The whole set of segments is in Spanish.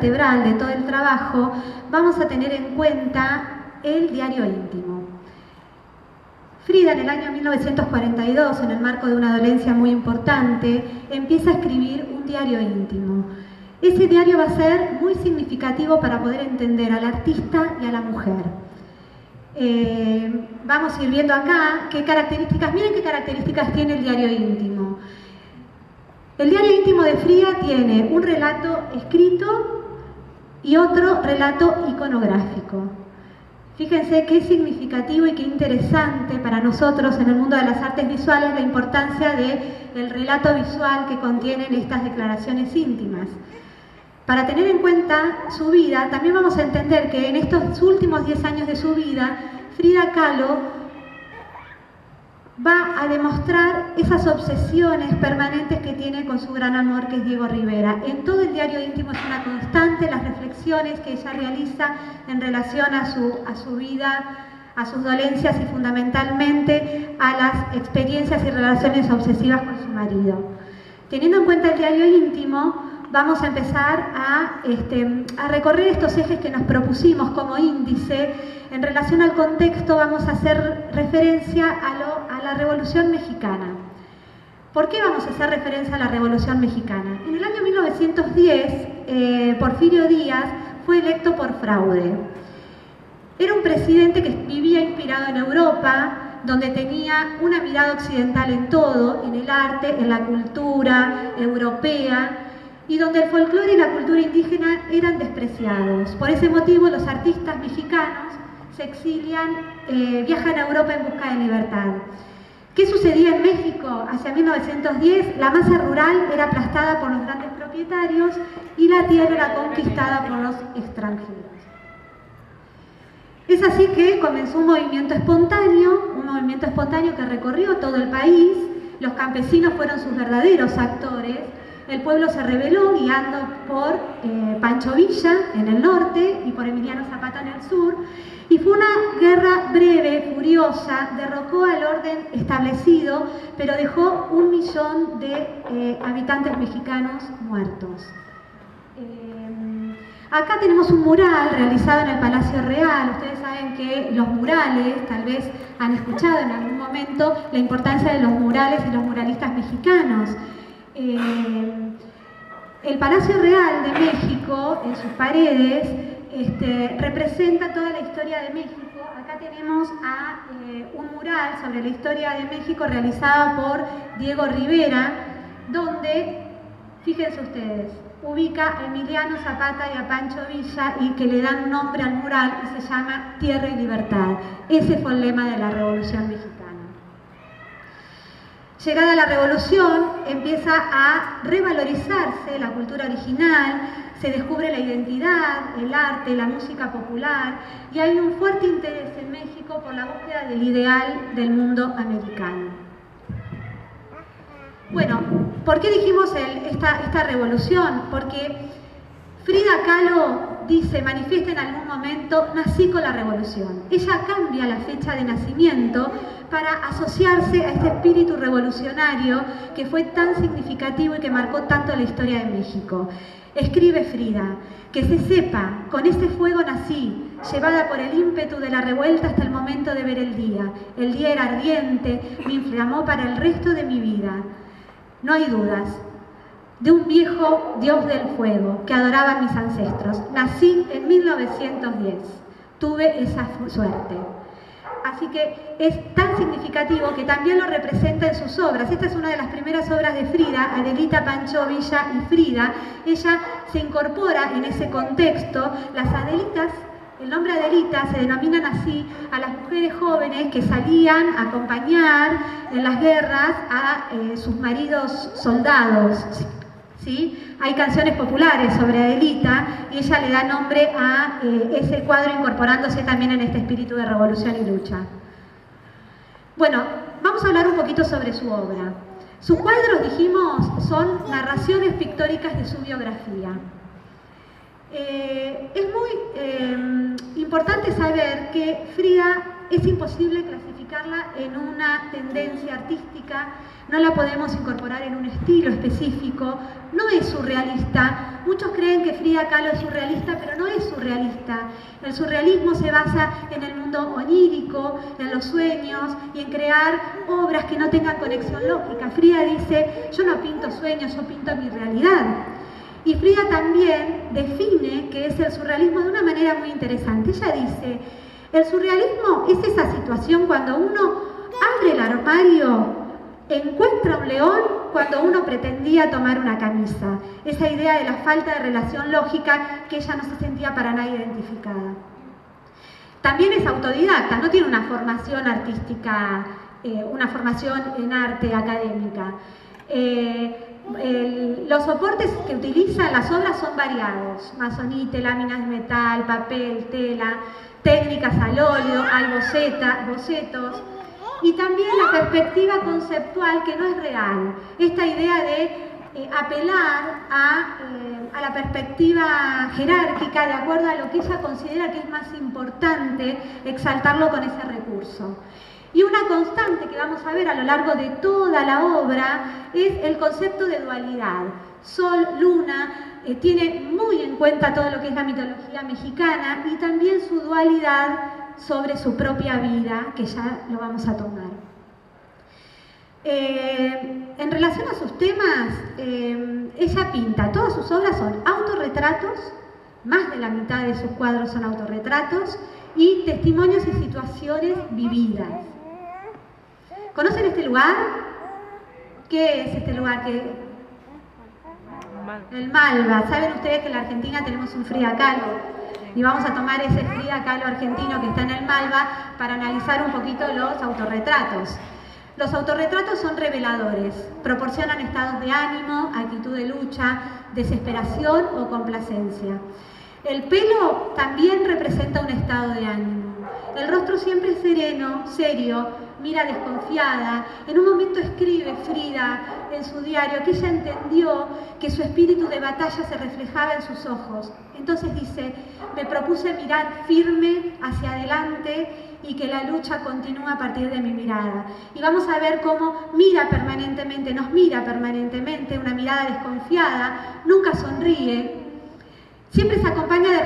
vertebral de todo el trabajo, vamos a tener en cuenta el diario íntimo. Frida, en el año 1942, en el marco de una dolencia muy importante, empieza a escribir un diario íntimo. Ese diario va a ser muy significativo para poder entender al artista y a la mujer. Vamos a ir viendo acá qué características, miren qué características tiene el diario íntimo. El diario íntimo de Frida tiene un relato escrito y otro relato iconográfico. Fíjense qué significativo y qué interesante para nosotros en el mundo de las artes visuales la importancia del relato visual que contienen estas declaraciones íntimas. Para tener en cuenta su vida, también vamos a entender que en estos últimos 10 años de su vida, Frida Kahlo va a demostrar esas obsesiones permanentes que tiene con su gran amor, que es Diego Rivera. En todo el diario íntimo es una constante las reflexiones que ella realiza en relación a su vida, a sus dolencias y fundamentalmente a las experiencias y relaciones obsesivas con su marido. Teniendo en cuenta el diario íntimo, vamos a empezar a recorrer estos ejes que nos propusimos como índice. En relación al contexto vamos a hacer referencia a la Revolución Mexicana. ¿Por qué vamos a hacer referencia a la Revolución Mexicana? En el año 1910, Porfirio Díaz fue electo por fraude. Era un presidente que vivía inspirado en Europa, donde tenía una mirada occidental en todo, en el arte, en la cultura europea, y donde el folclore y la cultura indígena eran despreciados. Por ese motivo, los artistas mexicanos se exilian, viajan a Europa en busca de libertad. ¿Qué sucedía en México? Hacia 1910, la masa rural era aplastada por los grandes propietarios y la tierra era conquistada por los extranjeros. Es así que comenzó un movimiento espontáneo que recorrió todo el país. Los campesinos fueron sus verdaderos actores. El pueblo se rebeló guiando por Pancho Villa en el norte y por Emiliano Zapata en el sur. Y fue una guerra breve, furiosa, derrocó al orden establecido, pero dejó 1 millón de habitantes mexicanos muertos. Acá tenemos un mural realizado en el Palacio Real. Ustedes saben que los murales, tal vez han escuchado en algún momento la importancia de los murales y los muralistas mexicanos. El Palacio Real de México, en sus paredes, representa toda la historia de México. Acá tenemos un mural sobre la historia de México realizado por Diego Rivera, donde, fíjense ustedes, ubica a Emiliano Zapata y a Pancho Villa y que le dan nombre al mural y se llama Tierra y Libertad. Ese fue el lema de la Revolución Mexicana. Llegada la Revolución, empieza a revalorizarse la cultura original, se descubre la identidad, el arte, la música popular y hay un fuerte interés en México por la búsqueda del ideal del mundo americano. Bueno, ¿por qué dijimos esta revolución? Porque Frida Kahlo dice, manifiesta en algún momento, nací con la revolución. Ella cambia la fecha de nacimiento para asociarse a este espíritu revolucionario que fue tan significativo y que marcó tanto la historia de México. Escribe Frida, que se sepa, con este fuego nací, llevada por el ímpetu de la revuelta hasta el momento de ver el día. El día era ardiente, me inflamó para el resto de mi vida. No hay dudas, de un viejo dios del fuego que adoraban mis ancestros. Nací en 1910, tuve esa suerte. Así que es tan significativo que también lo representa en sus obras. Esta es una de las primeras obras de Frida, Adelita, Pancho Villa y Frida. Ella se incorpora en ese contexto. Las Adelitas, el nombre Adelita se denominan así a las mujeres jóvenes que salían a acompañar en las guerras a sus maridos soldados. ¿Sí? Hay canciones populares sobre Adelita y ella le da nombre a ese cuadro incorporándose también en este espíritu de revolución y lucha. Bueno, vamos a hablar un poquito sobre su obra. Sus cuadros, dijimos, son narraciones pictóricas de su biografía. Es muy importante saber que Frida es imposible clasificarla en una tendencia artística, no la podemos incorporar en un estilo específico, no es surrealista. Muchos creen que Frida Kahlo es surrealista, pero no es surrealista. El surrealismo se basa en el mundo onírico, en los sueños y en crear obras que no tengan conexión lógica. Frida dice, yo no pinto sueños, yo pinto mi realidad. Y Frida también define qué es el surrealismo de una manera muy interesante. Ella dice, el surrealismo es esa situación cuando uno abre el armario, encuentra un león cuando uno pretendía tomar una camisa. Esa idea de la falta de relación lógica que ella no se sentía para nada identificada. También es autodidacta, no tiene una formación artística, una formación en arte académica. Los soportes que utiliza en las obras son variados: masonite, láminas de metal, papel, tela, técnicas al óleo, hay bocetos, y también la perspectiva conceptual que no es real. Esta idea de apelar a la perspectiva jerárquica de acuerdo a lo que ella considera que es más importante exaltarlo con ese recurso. Y una constante que vamos a ver a lo largo de toda la obra es el concepto de dualidad. Sol, luna, tiene muy en cuenta todo lo que es la mitología mexicana y también su dualidad sobre su propia vida, que ya lo vamos a tomar. En relación a sus temas, ella pinta, todas sus obras son autorretratos, más de la mitad de sus cuadros son autorretratos, y testimonios y situaciones vividas. ¿Conocen este lugar? ¿Qué es este lugar? El Malva. ¿Saben ustedes que en la Argentina tenemos un Frida Kahlo? Y vamos a tomar ese Frida Kahlo argentino que está en el Malva para analizar un poquito los autorretratos. Los autorretratos son reveladores, proporcionan estados de ánimo, actitud de lucha, desesperación o complacencia. El pelo también representa un estado de ánimo. El rostro siempre es sereno, serio, mira desconfiada. En un momento escribe Frida en su diario que ella entendió que su espíritu de batalla se reflejaba en sus ojos. Entonces dice, me propuse mirar firme hacia adelante y que la lucha continúa a partir de mi mirada. Y vamos a ver cómo mira permanentemente, nos mira permanentemente, una mirada desconfiada, nunca sonríe. Siempre se acompaña de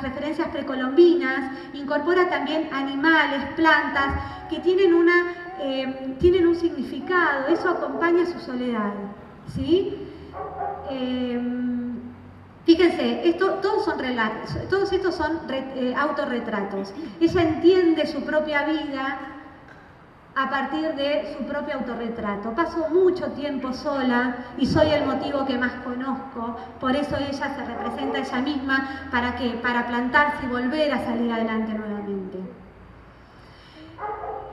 referencias precolombinas, incorpora también animales, plantas, que tienen un significado, eso acompaña su soledad, ¿sí? Fíjense, todos estos son autorretratos. Ella entiende su propia vida a partir de su propio autorretrato. Paso mucho tiempo sola y soy el motivo que más conozco, por eso ella se representa a ella misma. ¿Para qué? Para plantarse y volver a salir adelante nuevamente.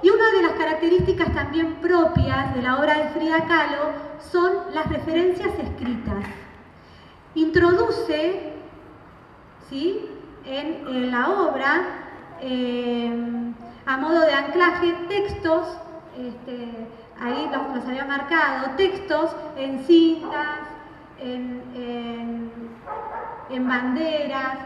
Y una de las características también propias de la obra de Frida Kahlo son las referencias escritas. Introduce, ¿sí?, en la obra, a modo de anclaje, textos, ahí los había marcado, textos en cintas, en banderas,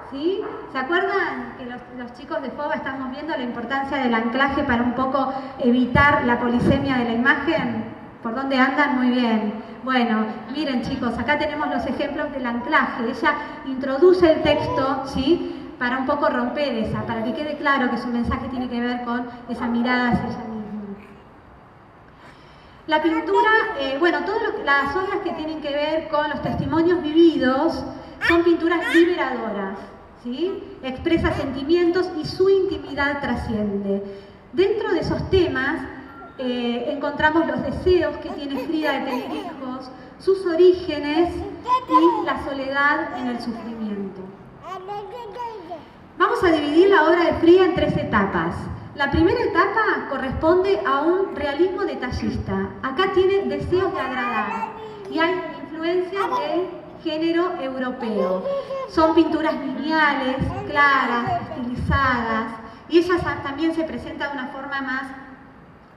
¿sí? ¿Se acuerdan que los chicos de FOBA estamos viendo la importancia del anclaje para un poco evitar la polisemia de la imagen? ¿Por dónde andan? Muy bien. Bueno, miren chicos, acá tenemos los ejemplos del anclaje. Ella introduce el texto, ¿sí?, para un poco romper para que quede claro que su mensaje tiene que ver con esa mirada hacia ella misma. La pintura, las obras que tienen que ver con los testimonios vividos son pinturas liberadoras, ¿sí? Expresa sentimientos y su intimidad trasciende. Dentro de esos temas encontramos los deseos que tiene Frida de tener hijos, sus orígenes y la soledad en el sufrimiento. Vamos a dividir la obra de Frida en 3 etapas. La primera etapa corresponde a un realismo detallista. Acá tiene deseos de agradar y hay influencia del género europeo. Son pinturas lineales, claras, estilizadas, y ella también se presenta de una forma más,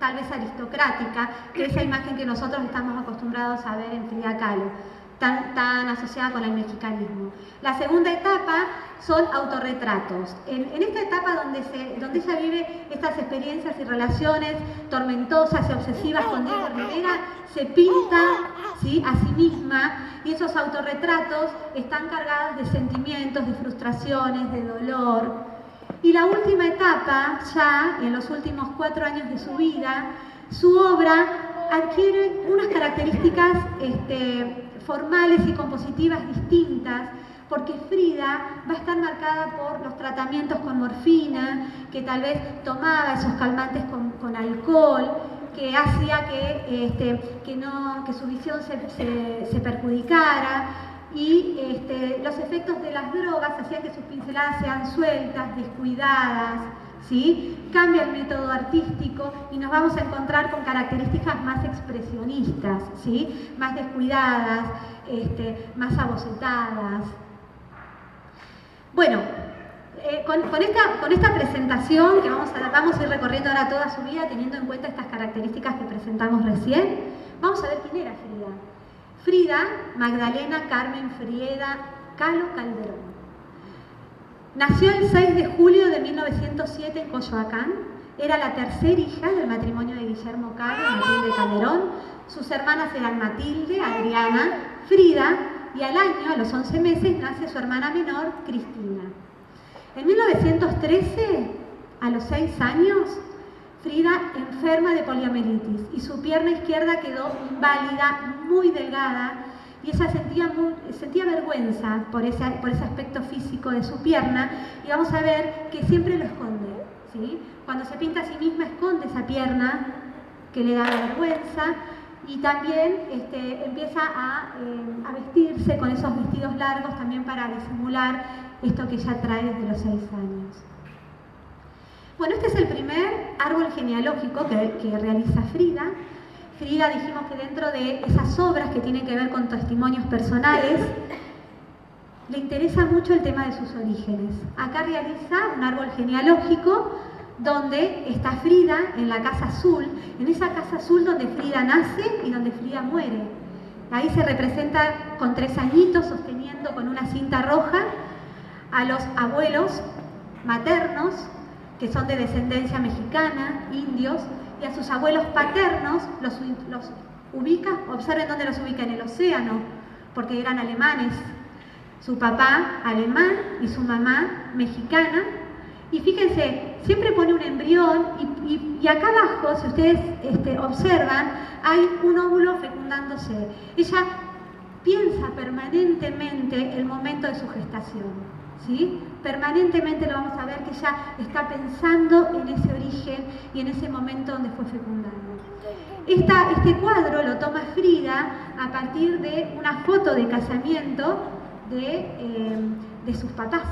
tal vez aristocrática, que esa imagen que nosotros estamos acostumbrados a ver en Frida Kahlo. tan asociada con el mexicanismo. La segunda etapa son autorretratos. En esta etapa donde ella vive estas experiencias y relaciones tormentosas y obsesivas con Diego Rivera, se pinta, ¿sí?, a sí misma, y esos autorretratos están cargados de sentimientos, de frustraciones, de dolor. Y la última etapa, ya en los últimos 4 años de su vida, su obra adquiere unas características formales y compositivas distintas, porque Frida va a estar marcada por los tratamientos con morfina, que tal vez tomaba esos calmantes con alcohol, que hacía que su visión se perjudicara, y los efectos de las drogas hacían que sus pinceladas sean sueltas, descuidadas, ¿sí? Cambia el método artístico y nos vamos a encontrar con características más expresionistas, ¿sí?, más descuidadas, más abocetadas. Bueno, con esta presentación que vamos a ir recorriendo ahora toda su vida, teniendo en cuenta estas características que presentamos recién, vamos a ver quién era Frida. Frida Magdalena Carmen Frieda Kahlo Calderón. Nació el 6 de julio de 1907 en Coyoacán. Era la tercera hija del matrimonio de Guillermo Kahlo y Matilde Calderón. Sus hermanas eran Matilde, Adriana, Frida, y al año, a los 11 meses, nace su hermana menor, Cristina. En 1913, a los 6 años, Frida enferma de poliomielitis y su pierna izquierda quedó inválida, muy delgada, y ella sentía vergüenza por ese aspecto físico de su pierna, y vamos a ver que siempre lo esconde, ¿sí? Cuando se pinta a sí misma, esconde esa pierna que le da vergüenza, y también empieza a vestirse con esos vestidos largos también para disimular esto que ella trae desde los 6 años. Bueno, este es el primer árbol genealógico que realiza Frida. Frida, dijimos que dentro de esas obras que tienen que ver con testimonios personales, le interesa mucho el tema de sus orígenes. Acá realiza un árbol genealógico donde está Frida en la Casa Azul, en esa Casa Azul donde Frida nace y donde Frida muere. Ahí se representa con 3 añitos sosteniendo con una cinta roja a los abuelos maternos, que son de descendencia mexicana, indios, y a sus abuelos paternos los ubica, observen dónde los ubica, en el océano, porque eran alemanes. Su papá alemán y su mamá mexicana. Y fíjense, siempre pone un embrión y acá abajo, si ustedes observan, hay un óvulo fecundándose. Ella piensa permanentemente el momento de su gestación, ¿sí? Permanentemente lo vamos a ver que ella está pensando en ese origen y en ese momento donde fue fecundada. Este cuadro lo toma Frida a partir de una foto de casamiento de sus papás,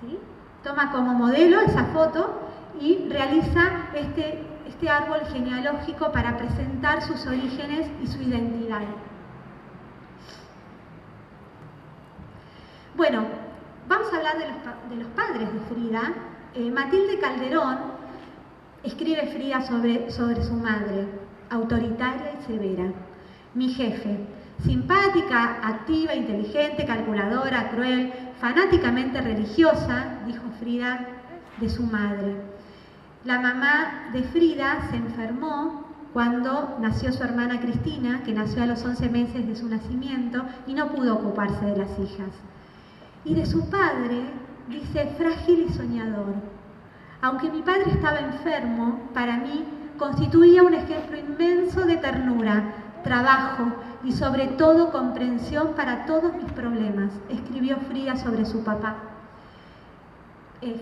¿sí? Toma como modelo esa foto y realiza este árbol genealógico para presentar sus orígenes y su identidad. Bueno, vamos a hablar de los padres de Frida. Matilde Calderón escribe Frida sobre su madre, autoritaria y severa. Mi jefe, simpática, activa, inteligente, calculadora, cruel, fanáticamente religiosa, dijo Frida de su madre. La mamá de Frida se enfermó cuando nació su hermana Cristina, que nació a los 11 meses de su nacimiento y no pudo ocuparse de las hijas. Y de su padre dice frágil y soñador. Aunque mi padre estaba enfermo, para mí constituía un ejemplo inmenso de ternura, trabajo y sobre todo comprensión para todos mis problemas, escribió Frida sobre su papá.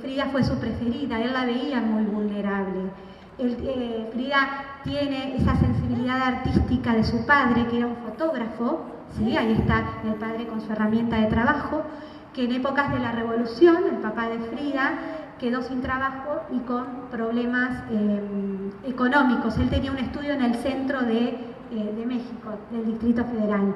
Frida fue su preferida, él la veía muy vulnerable. Frida tiene esa sensibilidad artística de su padre, que era un fotógrafo, ¿sí? Ahí está el padre con su herramienta de trabajo, que en épocas de la Revolución, el papá de Frida quedó sin trabajo y con problemas económicos. Él tenía un estudio en el centro de México, del Distrito Federal.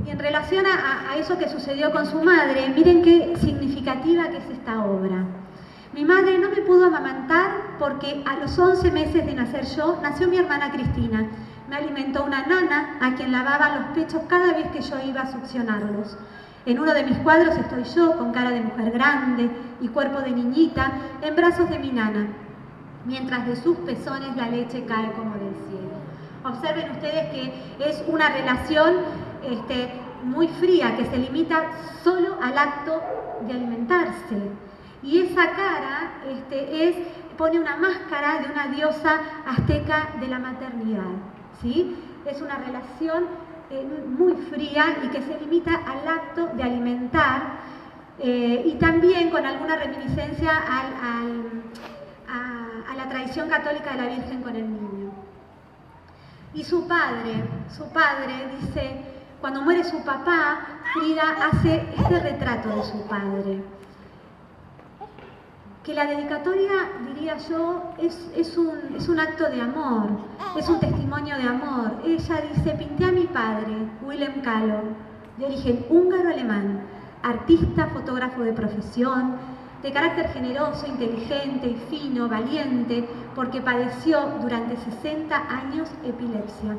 Y en relación a eso que sucedió con su madre, miren qué significativa que es esta obra. Mi madre no me pudo amamantar porque a los 11 meses de nacer yo, nació mi hermana Cristina. Me alimentó una nana a quien lavaba los pechos cada vez que yo iba a succionarlos. En uno de mis cuadros estoy yo, con cara de mujer grande y cuerpo de niñita, en brazos de mi nana, mientras de sus pezones la leche cae como del cielo. Observen ustedes que es una relación muy fría, que se limita solo al acto de alimentarse. Y esa cara pone una máscara de una diosa azteca de la maternidad, ¿sí? Es una relación muy fría y que se limita al acto de alimentar y también con alguna reminiscencia a la tradición católica de la Virgen con el niño. Y su padre dice, cuando muere su papá, Frida hace este retrato de su padre. Que la dedicatoria, diría yo, es un acto de amor, es un testimonio de amor. Ella dice, pinté a mi padre, Willem Kahlo, de origen húngaro-alemán, artista, fotógrafo de profesión, de carácter generoso, inteligente y fino, valiente, porque padeció durante 60 años epilepsia,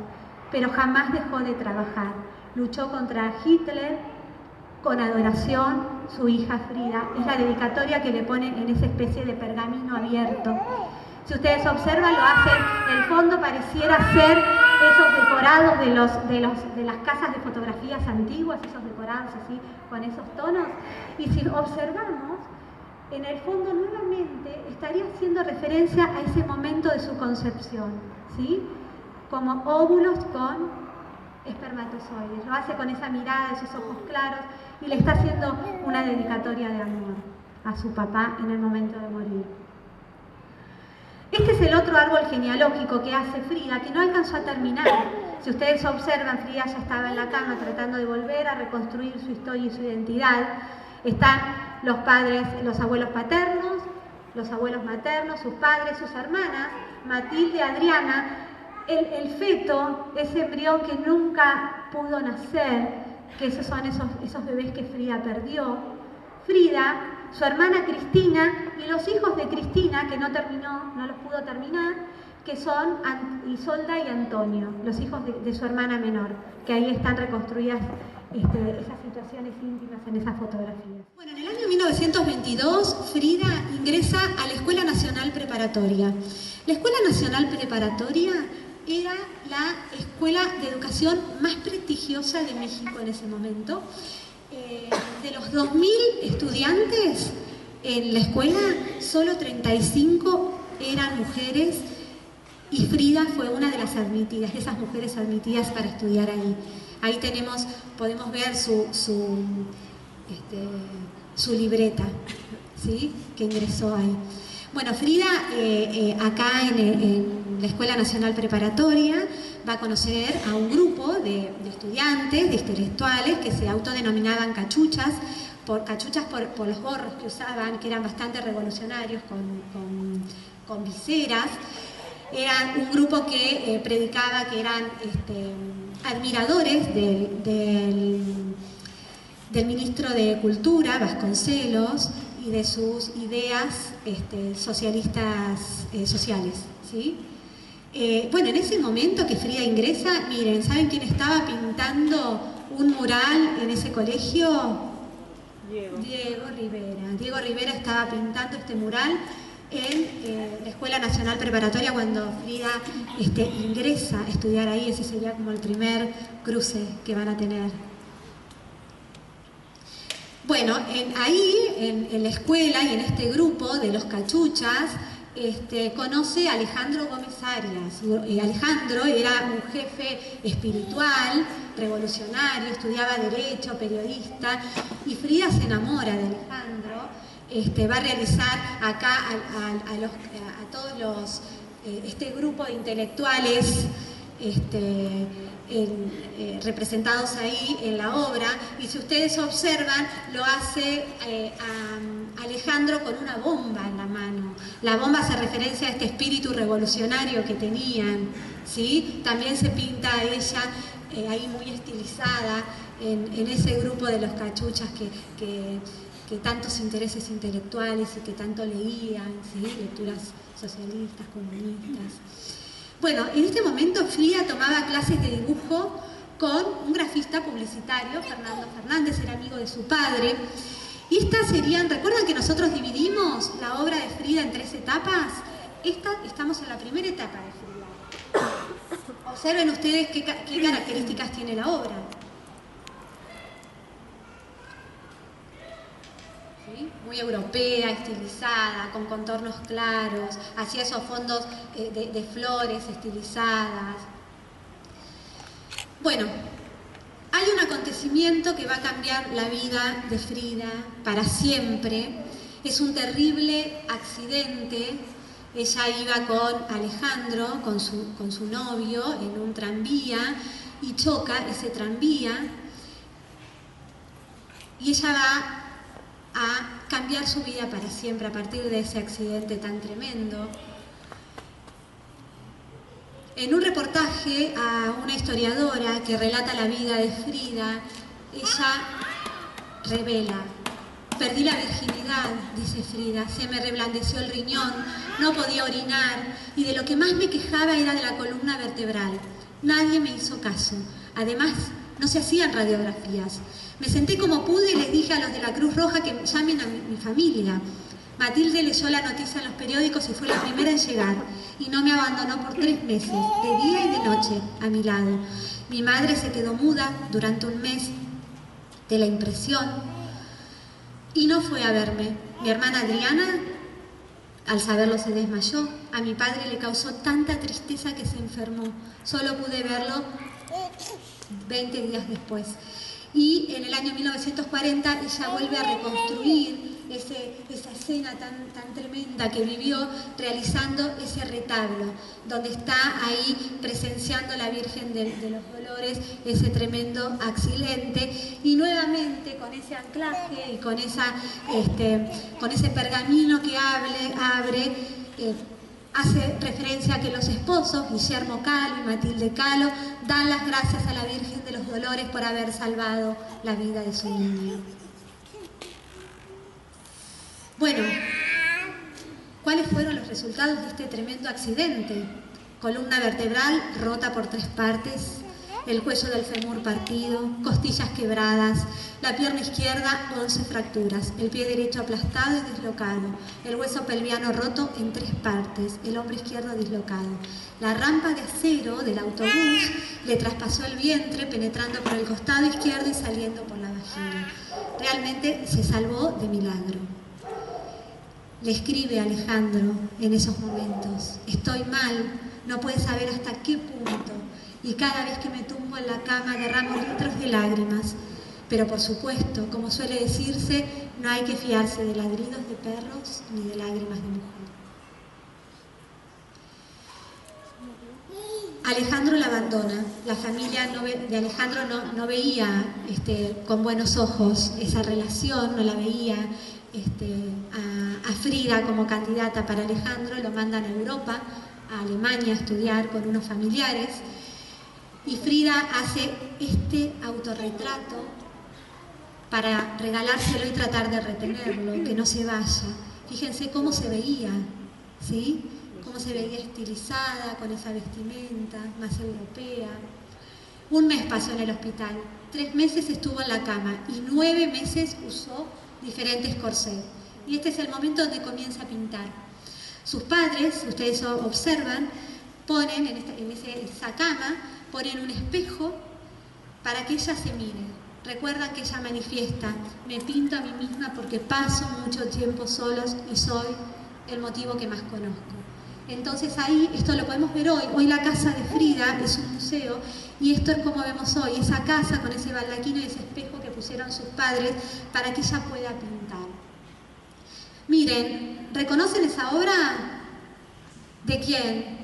pero jamás dejó de trabajar. Luchó contra Hitler con adoración, su hija Frida. Es la dedicatoria que le ponen en esa especie de pergamino abierto. Si ustedes observan, lo hace, el fondo pareciera ser esos decorados de las casas de fotografías antiguas, esos decorados así, con esos tonos. Y si observamos, en el fondo nuevamente estaría haciendo referencia a ese momento de su concepción, ¿sí? Como óvulos con espermatozoides. Lo hace con esa mirada, esos ojos claros, y le está haciendo una dedicatoria de amor a su papá en el momento de morir. Este es el otro árbol genealógico que hace Frida, que no alcanzó a terminar. Si ustedes observan, Frida ya estaba en la cama tratando de volver a reconstruir su historia y su identidad. Están los padres, los abuelos paternos, los abuelos maternos, sus padres, sus hermanas, Matilde, Adriana, el feto, ese embrión que nunca pudo nacer, que esos son esos bebés que Frida perdió. Frida, su hermana Cristina y los hijos de Cristina, que no los pudo terminar, que son Isolda y Antonio, los hijos de su hermana menor, que ahí están reconstruidas esas situaciones íntimas en esas fotografías. Bueno, en el año 1922, Frida ingresa a la Escuela Nacional Preparatoria. La Escuela Nacional Preparatoria era la escuela de educación más prestigiosa de México en ese momento. De los 2.000 estudiantes en la escuela, solo 35 eran mujeres y Frida fue una de las admitidas, de esas mujeres admitidas para estudiar ahí. Ahí podemos ver su libreta, ¿sí? Que ingresó ahí. Bueno, Frida acá en la Escuela Nacional Preparatoria va a conocer a un grupo de estudiantes, de intelectuales que se autodenominaban cachuchas por los gorros que usaban, que eran bastante revolucionarios, con viseras. Eran un grupo que predicaba, que eran admiradores del ministro de Cultura, Vasconcelos, y de sus ideas socialistas sociales, ¿sí? Bueno, en ese momento que Frida ingresa, miren, ¿saben quién estaba pintando un mural en ese colegio? Diego Rivera. Diego Rivera estaba pintando este mural en la Escuela Nacional Preparatoria cuando Frida ingresa a estudiar ahí. Ese sería como el primer cruce que van a tener. Bueno, ahí en la escuela y en este grupo de los cachuchas conoce a Alejandro Gómez Arias. Alejandro era un jefe espiritual, revolucionario, estudiaba Derecho, periodista, y Frida se enamora de Alejandro. Va a realizar acá a todos este grupo de intelectuales representados ahí en la obra, y si ustedes observan, lo hace a Alejandro con una bomba en la mano. La bomba hace referencia a este espíritu revolucionario que tenían, ¿sí? También se pinta a ella ahí muy estilizada en ese grupo de los cachuchas que tantos intereses intelectuales y que tanto leían, ¿sí? Lecturas socialistas, comunistas. Bueno, en este momento Frida tomaba clases de dibujo con un grafista publicitario, Fernando Fernández, era amigo de su padre. Y estas serían, ¿recuerdan que nosotros dividimos la obra de Frida en 3 etapas? Estamos en la primera etapa de Frida. Observen ustedes qué características tiene la obra. ¿Sí? Muy europea, estilizada, con contornos claros, hacia esos fondos de flores estilizadas. Bueno, hay un acontecimiento que va a cambiar la vida de Frida para siempre. Es un terrible accidente. Ella iba con Alejandro, con su novio, en un tranvía y choca ese tranvía. Y ella va a cambiar su vida para siempre a partir de ese accidente tan tremendo. En un reportaje a una historiadora que relata la vida de Frida, ella revela: perdí la virginidad, dice Frida, se me reblandeció el riñón, no podía orinar y de lo que más me quejaba era de la columna vertebral. Nadie me hizo caso. Además, no se hacían radiografías. Me senté como pude y les dije a los de la Cruz Roja que llamen a mi familia. Matilde leyó la noticia en los periódicos y fue la primera en llegar. Y no me abandonó por 3 meses, de día y de noche, a mi lado. Mi madre se quedó muda durante un mes de la impresión y no fue a verme. Mi hermana Adriana, al saberlo, se desmayó. A mi padre le causó tanta tristeza que se enfermó. Solo pude verlo 20 días después. Y en el año 1940 ella vuelve a reconstruir esa escena tan tremenda que vivió, realizando ese retablo, donde está ahí presenciando la Virgen de los Dolores ese tremendo accidente, y nuevamente con ese anclaje y con ese pergamino que abre, hace referencia a que los esposos, Guillermo Calo y Matilde Calo, dan las gracias a la Virgen de los Dolores por haber salvado la vida de su niño. Bueno, ¿cuáles fueron los resultados de este tremendo accidente? Columna vertebral rota por 3 partes, el cuello del fémur partido, costillas quebradas, la pierna izquierda 11 fracturas, el pie derecho aplastado y dislocado, el hueso pelviano roto en 3 partes, el hombro izquierdo dislocado. La rampa de acero del autobús le traspasó el vientre, penetrando por el costado izquierdo y saliendo por la vagina. Realmente se salvó de milagro. Le escribe a Alejandro en esos momentos: estoy mal, no puedes saber hasta qué punto, y cada vez que me tumbo en la cama derramo litros de lágrimas. Pero por supuesto, como suele decirse, no hay que fiarse de ladridos de perros ni de lágrimas de mujer. Alejandro la abandona. La familia de Alejandro no veía con buenos ojos esa relación, no la veía a Frida como candidata para Alejandro. Lo mandan a Europa, a Alemania, a estudiar con unos familiares. Y Frida hace este autorretrato para regalárselo y tratar de retenerlo, que no se vaya. Fíjense cómo se veía, ¿sí? Cómo se veía estilizada, con esa vestimenta más europea. 1 mes pasó en el hospital, 3 meses estuvo en la cama y 9 meses usó diferentes corsés. Y este es el momento donde comienza a pintar. Sus padres, ustedes observan, ponen en esa cama, ponen un espejo para que ella se mire. Recuerdan que ella manifiesta: me pinto a mí misma porque paso mucho tiempo solos y soy el motivo que más conozco. Entonces ahí, esto lo podemos ver hoy. Hoy la casa de Frida es un museo y esto es como vemos hoy, esa casa con ese baldaquino y ese espejo que pusieron sus padres para que ella pueda pintar. Miren, ¿reconocen esa obra? ¿De quién?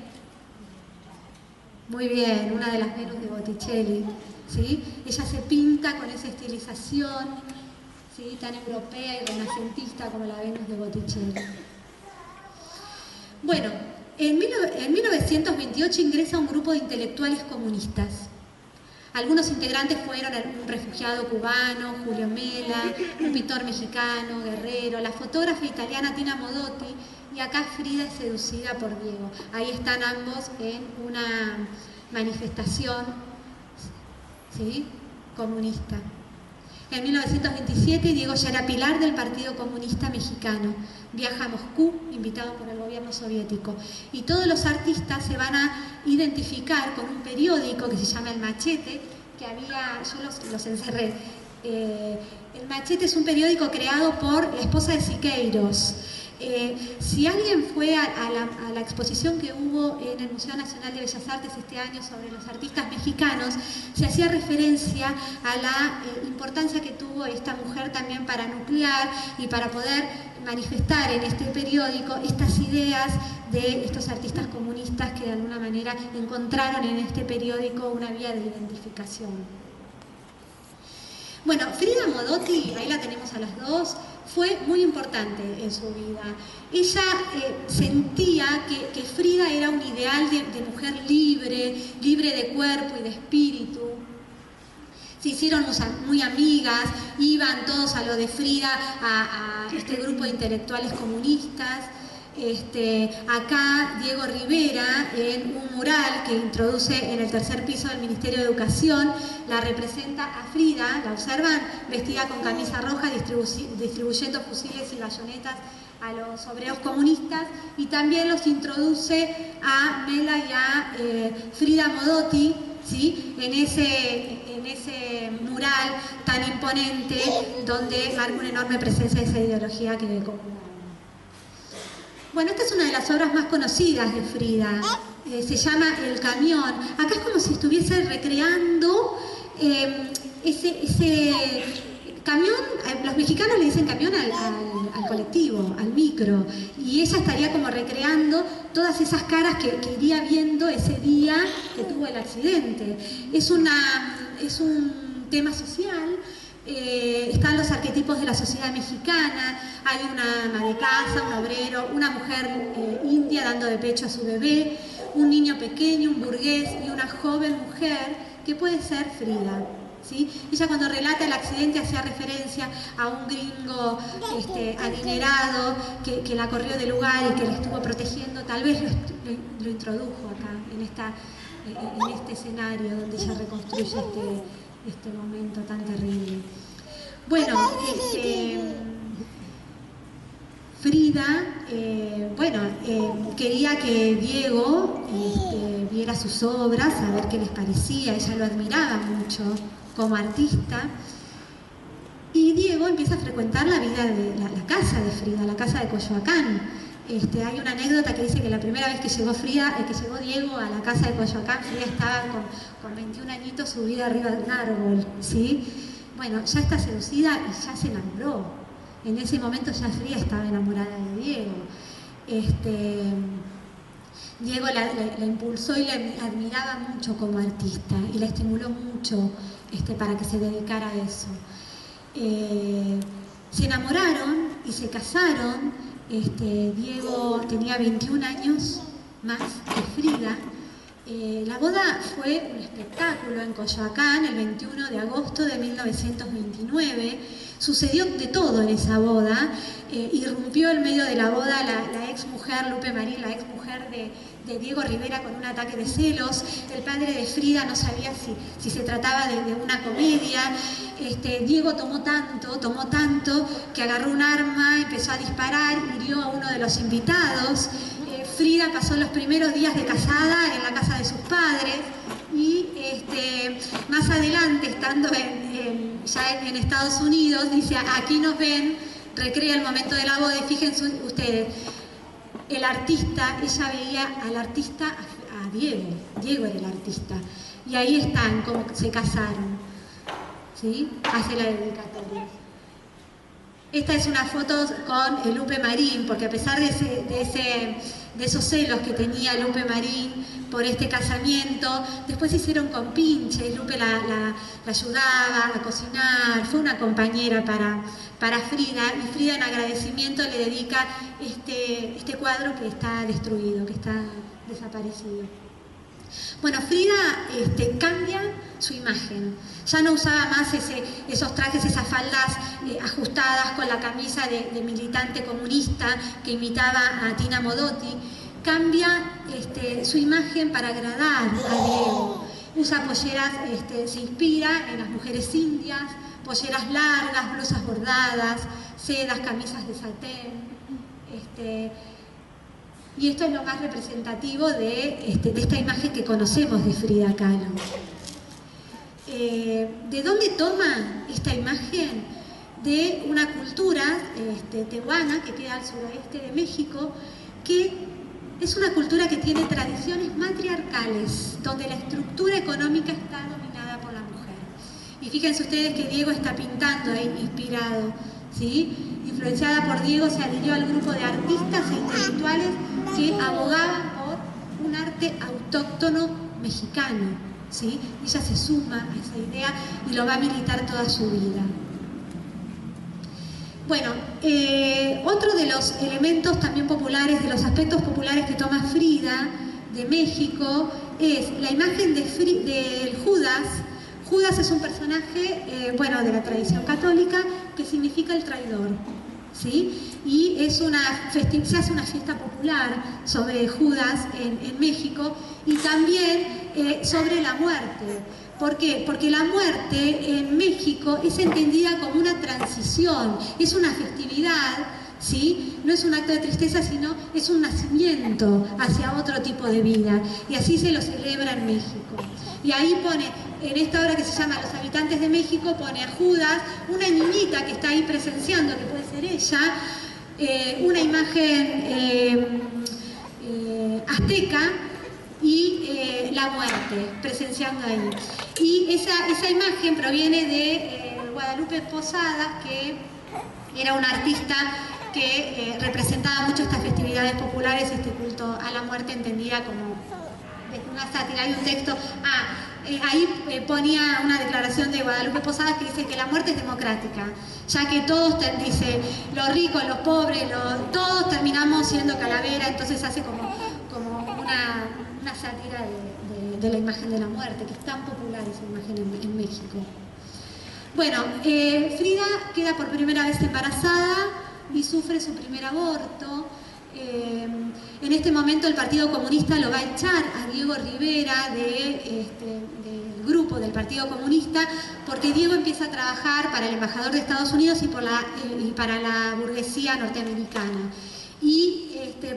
Muy bien, una de las Venus de Botticelli, ¿sí? Ella se pinta con esa estilización, ¿sí?, tan europea y renacentista como la Venus de Botticelli. Bueno, en 1928 ingresa un grupo de intelectuales comunistas. Algunos integrantes fueron un refugiado cubano, Julio Mela, un pintor mexicano, Guerrero, la fotógrafa italiana Tina Modotti y acá Frida es seducida por Diego. Ahí están ambos en una manifestación, ¿sí?, comunista. En 1927 Diego ya era pilar del Partido Comunista Mexicano. Viaja a Moscú, invitado por el gobierno soviético. Y todos los artistas se van a identificar con un periódico que se llama El Machete, que había, yo los encerré. El Machete es un periódico creado por la esposa de Siqueiros. Si alguien fue a la exposición que hubo en el Museo Nacional de Bellas Artes este año sobre los artistas mexicanos, se hacía referencia a la importancia que tuvo esta mujer también para nuclear y para poder manifestar en este periódico estas ideas de estos artistas comunistas que de alguna manera encontraron en este periódico una vía de identificación. Bueno, Frida Modotti, ahí la tenemos a las dos, fue muy importante en su vida. Ella sentía que Frida era un ideal de mujer libre, libre de cuerpo y de espíritu. Se hicieron muy amigas, iban todos a lo de Frida, a este grupo de intelectuales comunistas. Acá Diego Rivera, en un mural que introduce en el tercer piso del Ministerio de Educación, la representa a Frida, la observan vestida con camisa roja, distribuyendo fusiles y bayonetas a los obreros comunistas, y también los introduce a Mela y a Frida Modotti, ¿sí?, en ese mural tan imponente donde marca una enorme presencia de esa ideología que comunal. Bueno, esta es una de las obras más conocidas de Frida, se llama El Camión. Acá es como si estuviese recreando ese camión, los mexicanos le dicen camión al colectivo, al micro, y ella estaría como recreando todas esas caras que iría viendo ese día que tuvo el accidente. Es un tema social. Están los arquetipos de la sociedad mexicana, hay una ama de casa, un obrero, una mujer india dando de pecho a su bebé, un niño pequeño, un burgués y una joven mujer que puede ser Frida, ¿sí? Ella cuando relata el accidente hacía referencia a un gringo adinerado que la corrió del lugar y que la estuvo protegiendo. Tal vez lo introdujo acá, en este escenario donde ella reconstruye este momento tan terrible. Bueno, Frida, quería que Diego viera sus obras, a ver qué les parecía. Ella lo admiraba mucho como artista. Y Diego empieza a frecuentar la vida de la casa de Frida, la casa de Coyoacán. Hay una anécdota que dice que la primera vez que llegó Diego a la casa de Coyoacán, Frida estaba con 21 añitos subida arriba de un árbol, ¿sí? Bueno, ya está seducida y ya se enamoró. En ese momento ya Frida estaba enamorada de Diego. Diego la impulsó y la admiraba mucho como artista y la estimuló mucho para que se dedicara a eso. Se enamoraron y se casaron. Diego tenía 21 años más que Frida. La boda fue un espectáculo en Coyoacán el 21 de agosto de 1929. Sucedió de todo en esa boda. Irrumpió en medio de la boda la ex mujer Lupe Marín, la ex mujer de Diego Rivera, con un ataque de celos. El padre de Frida no sabía si se trataba de una comedia. Diego tomó tanto que agarró un arma, empezó a disparar, hirió a uno de los invitados. Frida pasó los primeros días de casada en la casa de sus padres y más adelante, estando ya en Estados Unidos, dice: aquí nos ven, recrea el momento de la boda. Y fíjense ustedes, el artista, ella veía al artista, a Diego era el artista, y ahí están, como se casaron, ¿sí? Hace la dedicatoria. Esta es una foto con Lupe Marín, porque a pesar de esos celos que tenía Lupe Marín por este casamiento, después se hicieron compinches. Lupe la ayudaba a cocinar, fue una compañera para Frida, y Frida en agradecimiento le dedica este cuadro que está destruido, que está desaparecido. Bueno, Frida cambia su imagen. Ya no usaba más esos trajes, esas faldas ajustadas con la camisa de militante comunista que imitaba a Tina Modotti. Cambia su imagen para agradar a Diego. Usa polleras, se inspira en las mujeres indias, polleras largas, blusas bordadas, sedas, camisas de satén. Y esto es lo más representativo de esta imagen que conocemos de Frida Kahlo. ¿De dónde toma esta imagen? De una cultura tehuana que queda al suroeste de México, que es una cultura que tiene tradiciones matriarcales, donde la estructura económica está dominada por la mujer. Y fíjense ustedes que Diego está pintando ahí, inspirado, ¿sí? Influenciada por Diego, se adhirió al grupo de artistas e intelectuales que abogaban por un arte autóctono mexicano, ¿sí? Ella se suma a esa idea y lo va a militar toda su vida. Bueno, otro de los elementos también populares, de los aspectos populares que toma Frida de México, es la imagen de Judas. Judas es un personaje, de la tradición católica, que significa el traidor, ¿sí? Y es se hace una fiesta popular sobre Judas en México, y también sobre la muerte. ¿Por qué? Porque la muerte en México es entendida como una transición, es una festividad, ¿sí? No es un acto de tristeza, sino es un nacimiento hacia otro tipo de vida, y así se lo celebra en México. Y ahí pone, en esta obra que se llama Los habitantes de México, pone a Judas, una niñita que está ahí presenciando, que puede ser ella, una imagen azteca, y la muerte, presenciando ahí. Y esa imagen proviene de Guadalupe Posadas, que era una artista que representaba mucho estas festividades populares, este culto a la muerte entendida como una sátira. Hay un texto, ahí ponía una declaración de Guadalupe Posadas que dice que la muerte es democrática, ya que todos, dice, los ricos, los pobres, todos terminamos siendo calavera, entonces hace como una sátira de la imagen de la muerte, que es tan popular esa imagen en México. Bueno, Frida queda por primera vez embarazada y sufre su primer aborto. En este momento el Partido Comunista lo va a echar a Diego Rivera del grupo del Partido Comunista, porque Diego empieza a trabajar para el embajador de Estados Unidos y para la burguesía norteamericana. Y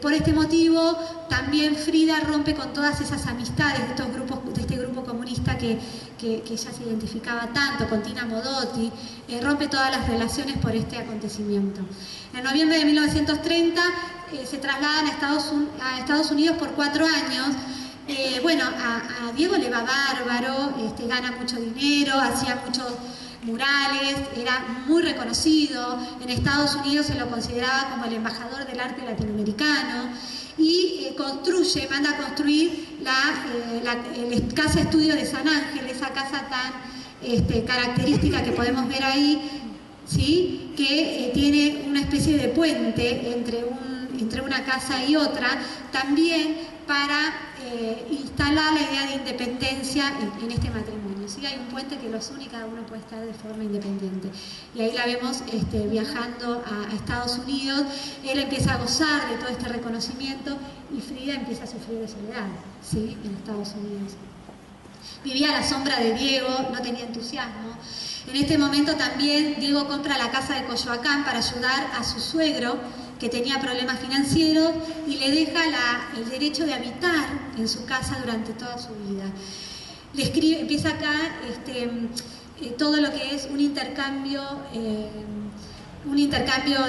por este motivo también Frida rompe con todas esas amistades de este grupo comunista que ella se identificaba tanto con Tina Modotti, rompe todas las relaciones por este acontecimiento. En noviembre de 1930 se trasladan a Estados Unidos por 4 años. A Diego le va bárbaro, gana mucho dinero, hacía muchos murales, era muy reconocido. En Estados Unidos se lo consideraba como el embajador del arte latinoamericano, y manda a construir la casa estudio de San Ángel, esa casa tan característica que podemos ver ahí, ¿sí? Que tiene una especie de puente entre una casa y otra, también para instalar la idea de independencia en este matrimonio, ¿sí? Hay un puente que los une y cada uno puede estar de forma independiente. Y ahí la vemos viajando a Estados Unidos. Él empieza a gozar de todo este reconocimiento y Frida empieza a sufrir de soledad, ¿sí? En Estados Unidos. Vivía a la sombra de Diego, no tenía entusiasmo. En este momento también Diego compra la casa de Coyoacán para ayudar a su suegro, que tenía problemas financieros, y le deja el derecho de habitar en su casa durante toda su vida. Empieza acá todo lo que es un intercambio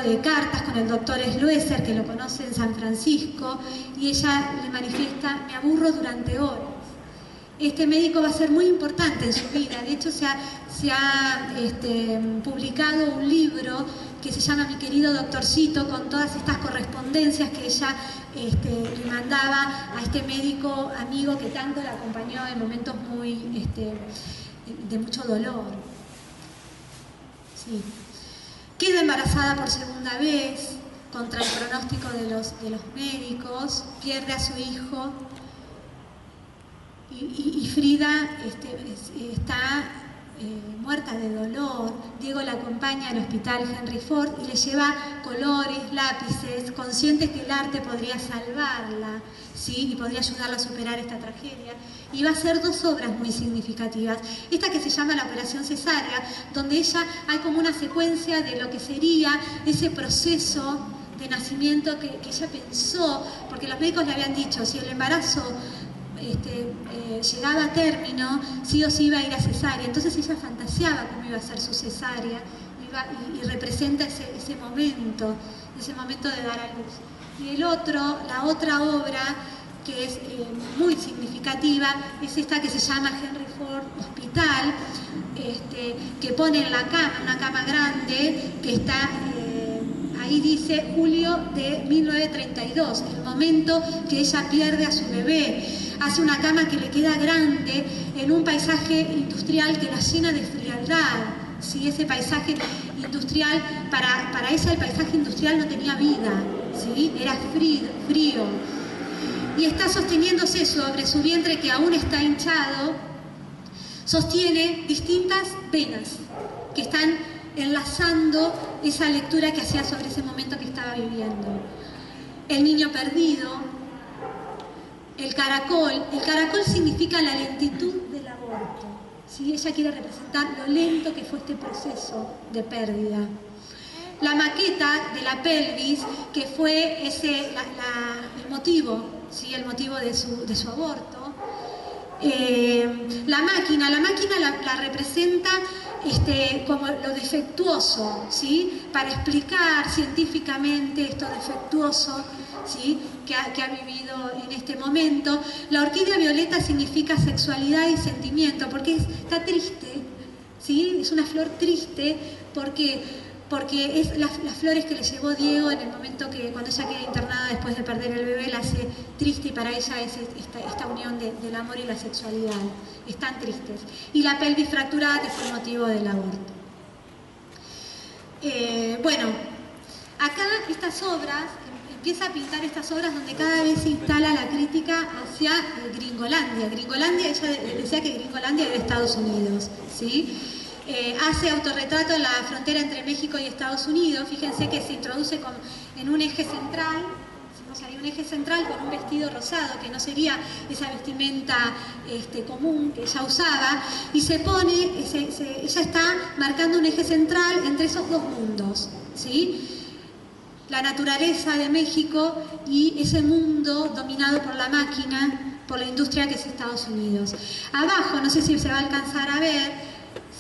de cartas con el doctor Schloesser, que lo conoce en San Francisco, y ella le manifiesta: me aburro durante horas. Este médico va a ser muy importante en su vida. De hecho, se ha publicado un libro que se llama Mi querido doctorcito, con todas estas correspondencias que ella le mandaba a este médico amigo que tanto la acompañó en momentos de mucho dolor. Sí. Queda embarazada por segunda vez, contra el pronóstico de los médicos, pierde a su hijo. y Frida está muerta de dolor. Diego la acompaña al hospital Henry Ford y le lleva colores, lápices, consciente que el arte podría salvarla, ¿sí? Y podría ayudarla a superar esta tragedia. Y va a hacer dos obras muy significativas. Esta que se llama La Operación Cesárea, donde hay como una secuencia de lo que sería ese proceso de nacimiento que ella pensó, porque los médicos le habían dicho, si el embarazo llegaba a término, sí o sí iba a ir a cesárea. Entonces ella fantaseaba cómo iba a ser su cesárea y representa ese momento de dar a luz. Y la otra obra que es muy significativa es esta que se llama Henry Ford Hospital, que pone en la cama, una cama grande que está... Ahí dice julio de 1932, el momento que ella pierde a su bebé. Hace una cama que le queda grande en un paisaje industrial que la llena de frialdad. ¿Sí? Ese paisaje industrial, para ella el paisaje industrial no tenía vida, ¿sí? Era frío. Y está sosteniéndose sobre su vientre, que aún está hinchado, sostiene distintas venas que están enlazando esa lectura que hacía sobre ese momento que estaba viviendo. El niño perdido, el caracol significa la lentitud del aborto, ¿sí? Ella quiere representar lo lento que fue este proceso de pérdida. La maqueta de la pelvis, que fue el motivo, ¿sí? El motivo de su aborto. La máquina la representa como lo defectuoso, ¿sí? Para explicar científicamente esto defectuoso, ¿sí? que ha vivido en este momento. La orquídea violeta significa sexualidad y sentimiento, porque está triste, ¿sí? Es una flor triste porque es las flores que le llevó Diego en el momento que cuando ella queda internada después de perder el bebé, la hace triste, y para ella es esta unión del amor y la sexualidad. Están tristes. Y la pelvis fracturada, que fue el motivo del aborto. Bueno, acá estas obras, empieza a pintar estas obras donde cada vez se instala la crítica hacia Gringolandia. Gringolandia, ella decía que Gringolandia era Estados Unidos, ¿sí? Hace autorretrato en la frontera entre México y Estados Unidos. Fíjense que se introduce en un eje central, un eje central con un vestido rosado, que no sería esa vestimenta común que ella usaba, y se pone, ella está marcando un eje central entre esos dos mundos, ¿sí? La naturaleza de México y ese mundo dominado por la máquina, por la industria que es Estados Unidos. Abajo, no sé si se va a alcanzar a ver,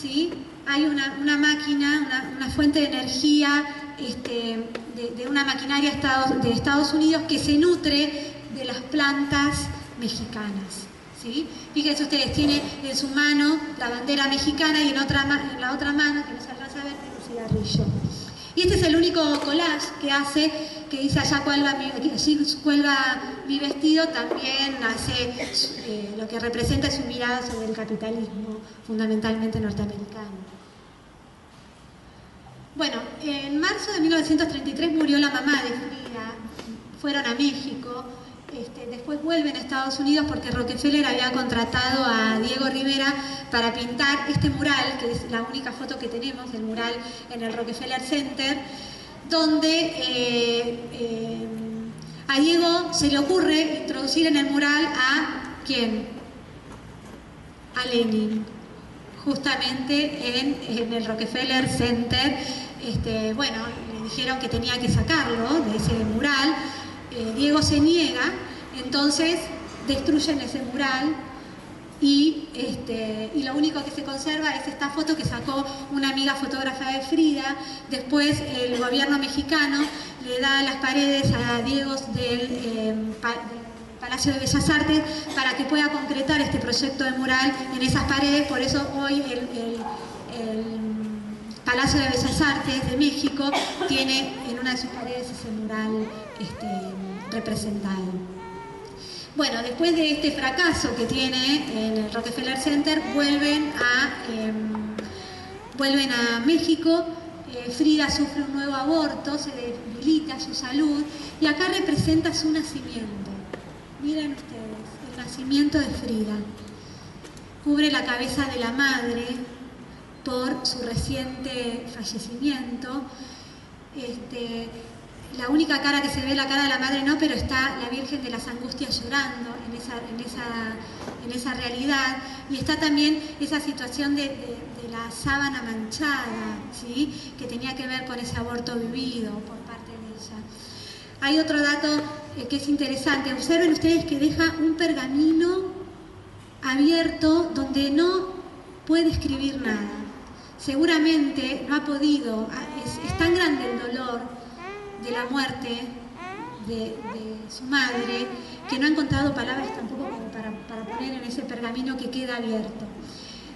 ¿sí? Hay una máquina, una fuente de energía de una maquinaria de Estados Unidos que se nutre de las plantas mexicanas, ¿sí? Fíjense ustedes, tiene en su mano la bandera mexicana y en la otra mano, que no se alcanza a ver, tiene un cigarrillo. Y este es el único collage que hace, que dice allí cuelga mi vestido, también hace lo que representa su mirada sobre el capitalismo, fundamentalmente norteamericano. Bueno, en marzo de 1933 murió la mamá de Frida, fueron a México, después vuelven a Estados Unidos porque Rockefeller había contratado a Diego Rivera para pintar este mural, que es la única foto que tenemos, el mural en el Rockefeller Center, donde a Diego se le ocurre introducir en el mural a ¿quién? A Lenin, justamente en el Rockefeller Center. Bueno, le dijeron que tenía que sacarlo de ese mural. Diego se niega, entonces destruyen ese mural y lo único que se conserva es esta foto que sacó una amiga fotógrafa de Frida. Después el gobierno mexicano le da las paredes a Diego del Palacio de Bellas Artes para que pueda concretar este proyecto de mural en esas paredes. Por eso hoy el Palacio de Bellas Artes de México tiene en una de sus paredes ese mural representado. Bueno, después de este fracaso que tiene en el Rockefeller Center, vuelven a México. Frida sufre un nuevo aborto, se debilita su salud y acá representa su nacimiento. Miren ustedes, el nacimiento de Frida. Cubre la cabeza de la madre por su reciente fallecimiento. La única cara que se ve, la cara de la madre no, pero está la Virgen de las Angustias llorando en esa realidad. Y está también esa situación de la sábana manchada, ¿sí?, que tenía que ver con ese aborto vivido por parte de ella. Hay otro dato que es interesante. Observen ustedes que deja un pergamino abierto donde no puede escribir nada. Seguramente no ha podido, es tan grande el dolor de la muerte de su madre que no ha encontrado palabras tampoco como para poner en ese pergamino que queda abierto.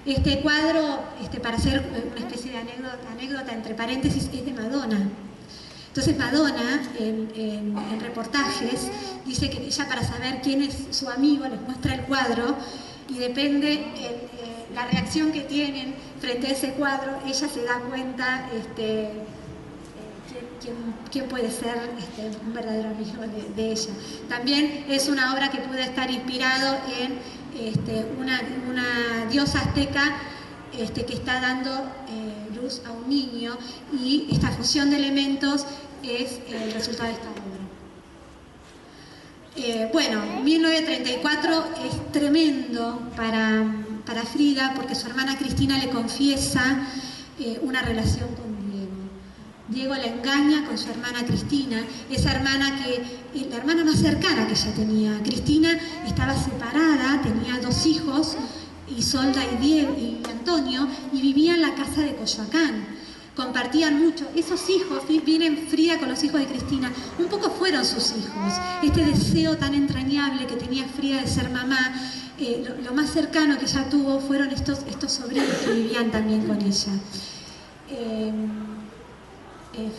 Este cuadro, para hacer una especie de anécdota entre paréntesis, es de Madonna. Entonces Madonna, en reportajes, dice que ella, para saber quién es su amigo, les muestra el cuadro y depende la reacción que tienen frente a ese cuadro, ella se da cuenta quién puede ser un verdadero amigo de ella. También es una obra que puede estar inspirado en una diosa azteca que está dando luz a un niño, y esta fusión de elementos es el resultado de esta obra. Bueno, 1934 es tremendo para Frida, porque su hermana Cristina le confiesa una relación con Diego. Diego la engaña con su hermana Cristina, esa hermana la hermana más cercana que ella tenía. Cristina estaba separada, tenía 2 hijos, Isolda y Antonio, y vivía en la casa de Coyoacán. Compartían mucho. Esos hijos, vienen Frida con los hijos de Cristina, un poco fueron sus hijos. Este deseo tan entrañable que tenía Frida de ser mamá, lo más cercano que ella tuvo fueron estos sobrinos que vivían también con ella.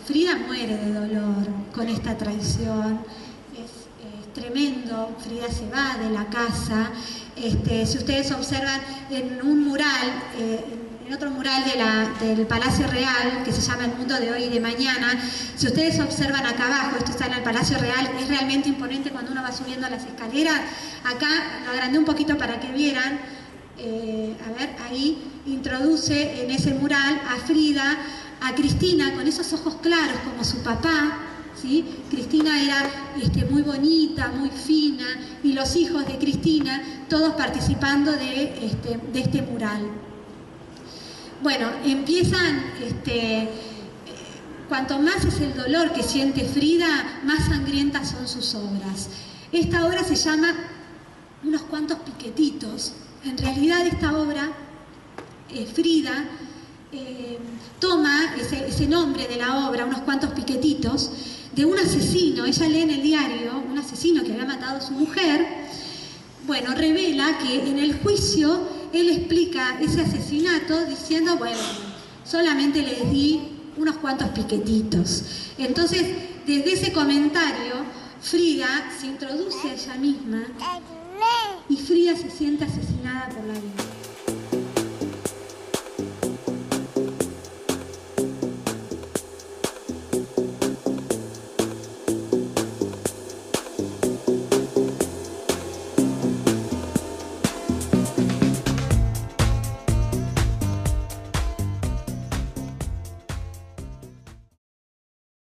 Frida muere de dolor con esta traición. Es tremendo. Frida se va de la casa. Si ustedes observan en un mural, en otro mural del Palacio Real, que se llama El Mundo de Hoy y de Mañana, si ustedes observan acá abajo, esto está en el Palacio Real, es realmente imponente cuando uno va subiendo las escaleras. Acá lo agrandé un poquito para que vieran. A ver, ahí introduce en ese mural a Frida, a Cristina con esos ojos claros como su papá, ¿sí? Cristina era muy bonita, muy fina, y los hijos de Cristina todos participando de este mural. Bueno, empiezan, cuanto más es el dolor que siente Frida, más sangrientas son sus obras. Esta obra se llama Unos cuantos piquetitos. En realidad esta obra, Frida, toma ese nombre de la obra, Unos cuantos piquetitos, de un asesino. Ella lee en el diario, un asesino que había matado a su mujer. Bueno, revela que en el juicio él explica ese asesinato diciendo, bueno, solamente les di unos cuantos piquetitos. Entonces, desde ese comentario, Frida se introduce a ella misma y Frida se siente asesinada por la vida.